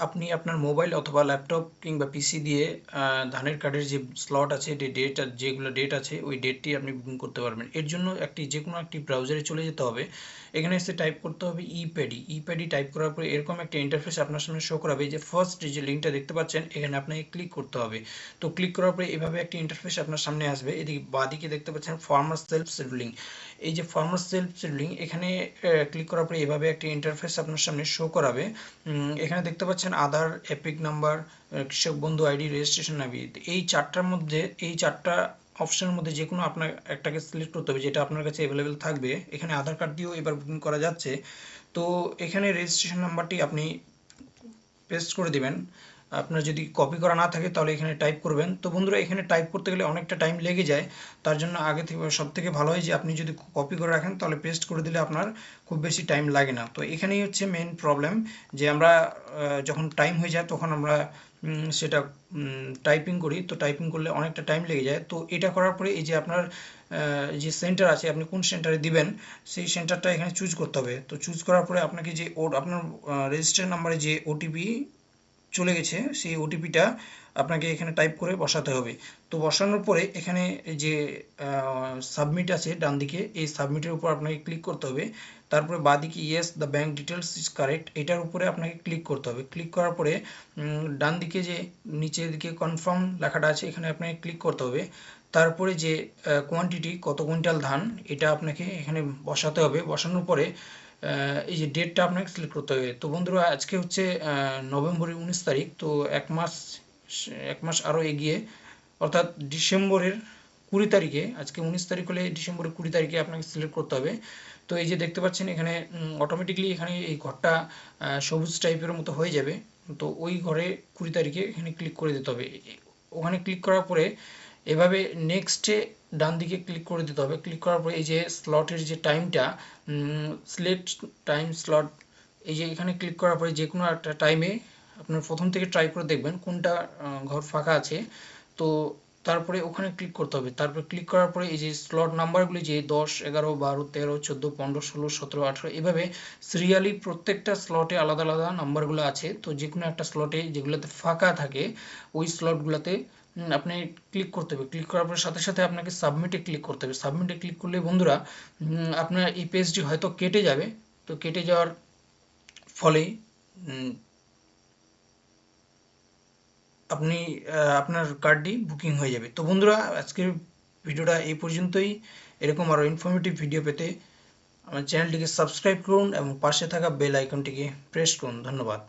আপনি আপনার মোবাইল অথবা ল্যাপটপ কিংবা পিসি দিয়ে ধানের কার্ডের যে স্লট আছে, যেগুলো ডেট আছে, ওই ডেটটি আপনি বুকিং করতে পারবেন। এর জন্য যে কোনো একটি ব্রাউজারে চলে যেতে হবে। এখানে এসে টাইপ করতে হবে ইপ্যাডি টাইপ করার পরে এরকম একটা ইন্টারফেস আপনার সামনে শো করাবে। যে ফার্স্ট যে লিঙ্কটা দেখতে পাচ্ছেন, এখানে আপনাকে ক্লিক করতে হবে। তো ক্লিক করার পরে এভাবে একটা ইন্টারফেস আপনার সামনে আসবে। এদিকে বাঁদিকে দেখতে পাচ্ছেন ফার্মার সেলফ সিডলিং। এই যে ফার্মার সেলফ সিডলিং, এখানে ক্লিক করার পরে এভাবে একটা ইন্টারফেস আপনার সামনে শো করাবে। এখানে দেখতে পাচ্ছেন আধার, এপিক নাম্বার, কৃষক বন্ধু আইডি, রেজিস্ট্রেশন আইডি। এই চারটা অপশনের মধ্যে যে কোনো আপনার একটাকে সিলেক্ট করতে হবে, যেটা আপনার কাছে অ্যাভেলেবেল থাকবে। এখানে আধার কার্ড দিয়েও এবার বুকিং করা যাচ্ছে। তো এখানে রেজিস্ট্রেশন নাম্বারটি আপনি পেস্ট করে দিবেন। আপনার যদি কপি করা না থাকে তাহলে এখানে টাইপ করবেন। তো বন্ধুরা, এখানে টাইপ করতে গেলে অনেকটা টাইম লেগে যায়। তার জন্য আগে থেকে সবথেকে ভালো হয় যে আপনি যদি কপি করে রাখেন, তাহলে পেস্ট করে দিলে আপনার খুব বেশি টাইম লাগে না। তো এখানেই হচ্ছে মেন প্রবলেম, যে আমরা যখন টাইম হয়ে যায় তখন আমরা সেটা টাইপিং করি। তো টাইপিং করলে অনেকটা টাইম লেগে যায়। তো এটা করার পরে এই যে আপনার যে সেন্টার আছে, আপনি কোন সেন্টারে দিবেন সেই সেন্টারটা এখানে চুজ করতে হবে। তো চুজ করার পরে আপনাকে যে আপনার রেজিস্টার নাম্বারে যে ওটিপি চলে গেছে, সেই ওটিপিটা আপনাকে এখানে টাইপ করে বসাতে হবে। তো বসানোর পরে এখানে যে সাবমিট আছে ডান দিকে, এই সাবমিটের উপর আপনাকে ক্লিক করতে হবে। তারপরে বাঁদিকে yes the bank details is correct, এটার উপরে আপনাকে ক্লিক করতে হবে। ক্লিক করার পরে ডান দিকে যে নিচের দিকে কনফার্ম লেখাটা আছে, এখানে আপনাকে ক্লিক করতে হবে। তারপরে যে কোয়ান্টিটি, কত কুইন্টাল ধান, এটা আপনাকে এখানে বসাতে হবে। বসানোর পরে এই যে ডেটটা আপনাকে সিলেক্ট করতে হবে। তো বন্ধুরা, আজকে হচ্ছে নভেম্বরের 19 তারিখ। তো এক মাস আরও এগিয়ে, অর্থাৎ ডিসেম্বরের 20 তারিখে, আজকে 19 তারিখ হলে ডিসেম্বরের 20 তারিখে আপনাকে সিলেক্ট করতে হবে। তো এই যে দেখতে পাচ্ছেন এখানে অটোমেটিকলি এখানে এই ঘরটা সবুজ টাইপের মতো হয়ে যাবে। তো ওই ঘরে 20 তারিখে এখানে ক্লিক করে দিতে হবে। ওখানে ক্লিক করার পরে এভাবে নেক্সটে ডান দিকে ক্লিক করে দিতে হবে। ক্লিক করার পরে এই যে স্লটের যে টাইমটা, সিলেক্ট টাইম স্লট, এই যে এখানে ক্লিক করার পরে যে কোনো একটা টাইমে আপনার প্রথম থেকে ট্রাই করে দেখবেন কোনটা ঘর ফাঁকা আছে। তো তারপরে ওখানে ক্লিক করতে হবে। তারপরে ক্লিক করার পরে এই যে স্লট নাম্বারগুলি, যে 10, 11, 12, 13, 14, 15, 16, 17, 18, এভাবে সিরিয়ালি প্রত্যেকটা স্লটে আলাদা আলাদা নাম্বারগুলো আছে। তো যে কোনো একটা স্লটে যেগুলোতে ফাঁকা থাকে, ওই স্লটগুলোতে আপনি ক্লিক করতে হবে। ক্লিক করার পরে সাথে সাথে আপনাকে সাবমিটে ক্লিক করতে হবে। সাবমিটে ক্লিক করলে বন্ধুরা, আপনার এই পেজটি হয়তো কেটে যাবে। তো কেটে যাওয়ার ফলে আপনি আপনার কার্ডটি বুকিং হয়ে যাবে। তো বন্ধুরা, আজকের ভিডিওটা এই পর্যন্তই। এরকম আরও ইনফরমেটিভ ভিডিও পেতে আমার চ্যানেলটিকে সাবস্ক্রাইব করুন এবং পাশে থাকা বেল আইকনটিকে প্রেস করুন। ধন্যবাদ।